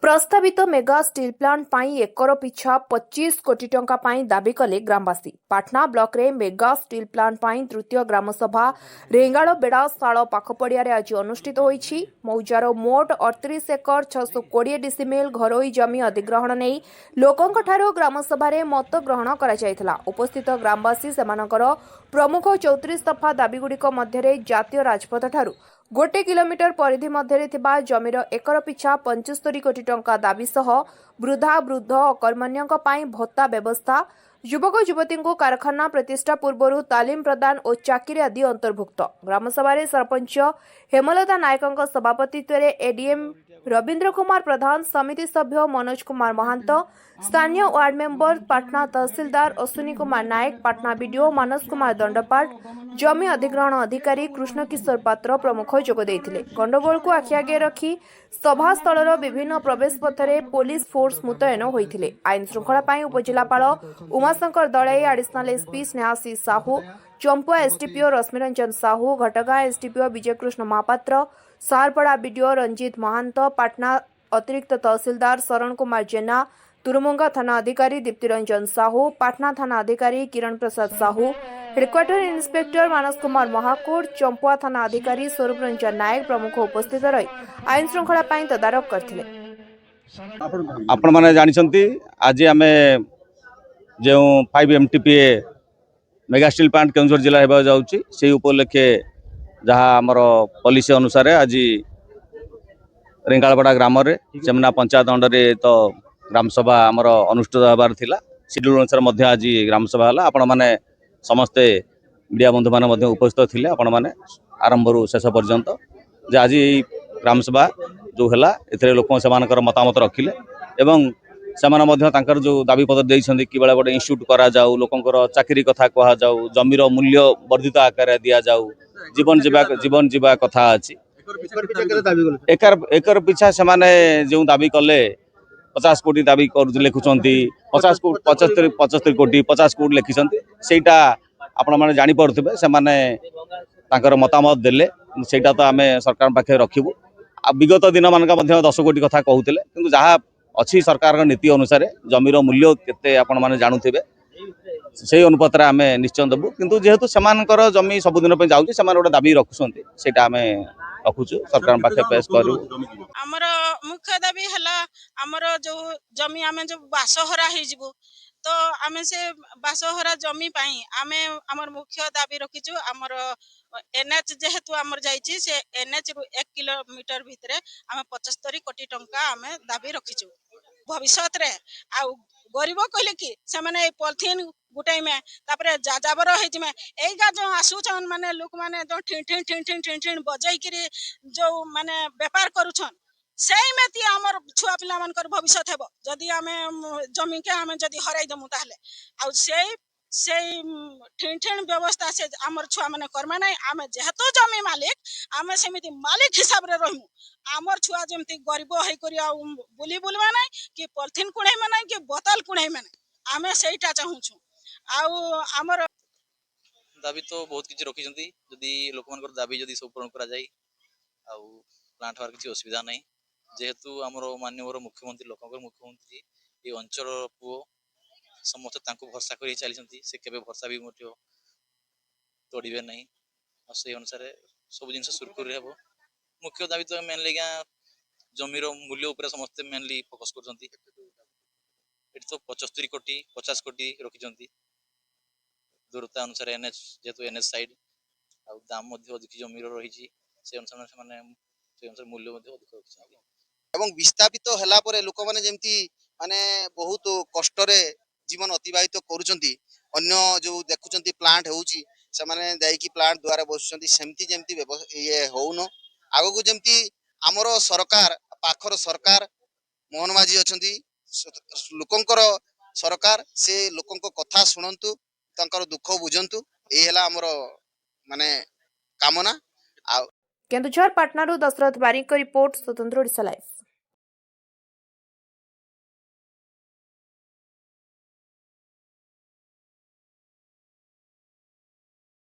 प्रस्तावित mega steel plant पाई एकर पिछा 25 कोटी टंका पाई दाबी कले ग्रामवासी। पाटना ब्लॉक रे मेगा स्टील प्लांट पाई तृतीय ग्रामसभा रेंगाड़ बेड़ा शाल पाखपड़िया आज अनुष्ठित होईछि। मौजार मोट 38 एकर 620 डिसिमिल घरोई जमी अधिग्रहण नहीं लोकंक ठारो ग्रामसभा रे मत ग्रहण करा जायथिला। उपस्थित ग्रामवासी सेमानकर प्रमुख 34 दफा दाबीगुड़िक मध्य जातीय राजपथ ठारू 1 किलोमीटर परिधि मध्य जमीर एकर पिछा 75 कोटी टंका दाबी सह वृद्धा वृद्ध अकर्मण्यଙ୍କ ପାଇଁ भत्ता व्यवस्था, युवक युवती कारखाना प्रतिष्ठा पूर्व तालीम प्रदान और चाकरी आदि अंतर्भुक्त। ग्रामसभा सरपंच हेमलता नायक सभापतित्व एडीएम रवींद्र कुमार प्रधान, समिति सभ्य मनोज कुमार महांत, स्थानीय वार्ड मेंबर पाटना तहसीलदार अश्विनी कुमार नायक, पाटना बीडीओ मानस कुमार दंडपाट, जमी अधिग्रहण अधिकारी कृष्ण किशोर पात्र प्रमुख जोग देइथिले। गंडगोल को आखि आगे रखी सभास्थल विभिन्न प्रवेश पथरे पुलिस फोर्स मुतयन होइथिले। आईन श्रृंखला पाई उपजिलापाल Umashankar Dalai, additional SP Snehasi Sahu, Champua SDPO Rashmiranjan Sahu, Ghatgaon SDPO Bijay Krishna Mahapatra, Sarpada BDO Ranjit Mahanta, Patna अतिरिक्त तहसीलदार शरण कुमार जेना, तुरुमुंगा थाना अधिकारी दीप्तिरंजन साहू, पाटना थाना अधिकारी किरण प्रसाद साहू, हेडक्वार्टर इंस्पेक्टर मानस कुमार महाकोट, चंपुआ थाना अधिकारी स्वरूप रंजन नायक प्रमुख उपस्थित रही आईन श्रृंखला पाई तदारख करथिले। आपण माने जानिसंती आज आमे जो 5 MTPA mega steel plant Keonjhar जिला हेबा जाउची से उपलक्षे जहाँ आमर पॉलिसी अनुसार आज रेंगाड़पड़ा ग्राम रे सेमना पंचायत अंडर तो ग्रामसभा आमर अनुष्ठित होबार थिला। शेड्यूल अनुसार आज ग्रामसभा है। आपण माने समस्ते मीडिया बंधु माने उपस्थित थिले। आपण माने आरंभ शेष पर्यंत जे आज ग्रामसभा जो है ए लोक से मतामत रखिले एवं सेमाने मध्य तांकर जो दाबी पत्र देइछन्ति कि बेला गोटे इंस्टीट्यूट करा जाऊ, लोकंकर चाकरी कथा कहा जाऊ, जमीर मूल्य वर्धित आकार दिया जाऊ, जीवन जीवा कथा अछि। एकर पिछा सेमाने जो दाबी कले 50 कोटी दाबी लिखुचंती, 75 कोटी 50 कोटी लिखिचंती। सेटा आपण माने जानि पड़थिबे सेमाने तांकर मतामत देले सेटा तो आमे सरकार पाखे रखिबु। विगत दिन मानका मध्य 10 कोटी कथा कहूतिले किंतु जहाँ अच्छी सरकार नीति अनुसार जमीर मूल्य केते आपण माने जानुथिबे से अनुपात आम निश्चय देवु। किंतु जेहेतु सेमानकर जमी सबुदिन जाऊँगी से गोटे दाबी रखुंट से रखुचु सरकार पाखे पेश करू। आमर मुख्य दाबी है आमर जो जमी आम जो बासहरा हो तो आम से बासहरा जमी आम आमर मुख्य दाबी रखीचु। आमर एनएच जेहेतु आमर जाइए से एनएच रु 1 किलोमीटर भितर आम 75 कोटी टंका आम दाबी रखीचु। भविष्य रे आ गरीब कहले कि से माने पॉलिथिन गुटाई में तापरे जाजाबर होइजमे एगा जो आसुछन माने लोक माने जो ठिन ठिन ठिन ठिन ठिन ठिन बजाई करी जो माने व्यापार करूछन सेई मेती हमर छुआ पिला मानकर भविष्य हेबो। जदी आमे जमी के आमे जदी हराई दमु ताहले आ सेई ठिन ठिन व्यवस्था से हमर छुआ माने कर्मा नै। आमे जेहेतु जमी मालिक आमे सेमिति मालिक हिसाब रे रहमु। आमर छुआ जेमती गरीब होई करी आ बुली बुलवा नै कि पॉलिथिन कुणैमा नै कि बोतल कुणैमा नै आमे सेइटा चाहूछु। आमर दाबी तो बहुत किसी रखी जदि लोक मान दाबी जदि सब पूरण करा जाए आ प्लांट हवार किसी असुविधा नहीं। जेहेतु आमर माननीय मुख्यमंत्री लोक मुख्यमंत्री ये अंचल पुओ समस्त भरसा कर चली से केवे भरसा भी तोड़े ना से अनुसार सब जिन सुरखुर हे। मुख्य दाबी तो मेनली जमीर मूल्य उपर समस्ते मेनली फोकस कर तो 75 कोटी 50 कोटी रखी दूरता अनुसार एनएच जेहेतु एनएच साइड आ दाम अधिक जमीर रही से अनुसार मूल्य अधिक रखी एवं विस्थापित होला परे लोक माने जेमती माने बहुत कष्ट रे जीवन अतिबाहित करूचंती। अन्य जो देखुचंती प्लांट होउची से माने जाईकी प्लांट द्वारा बसुचंती सेमती जेमती ये होउनो आगो को जेमती हमरो सरकार पाखर सरकार मोहन माझी अछंती लोकंकर सरकार से लोकंक कथा सुनंतु तांकर दुख बुझंतु ए हला हमरो माने कामना। केन्दुझर पाटनारू दशरथ बारिक रिपोर्ट स्वतंत्र ओडिशा लाइव।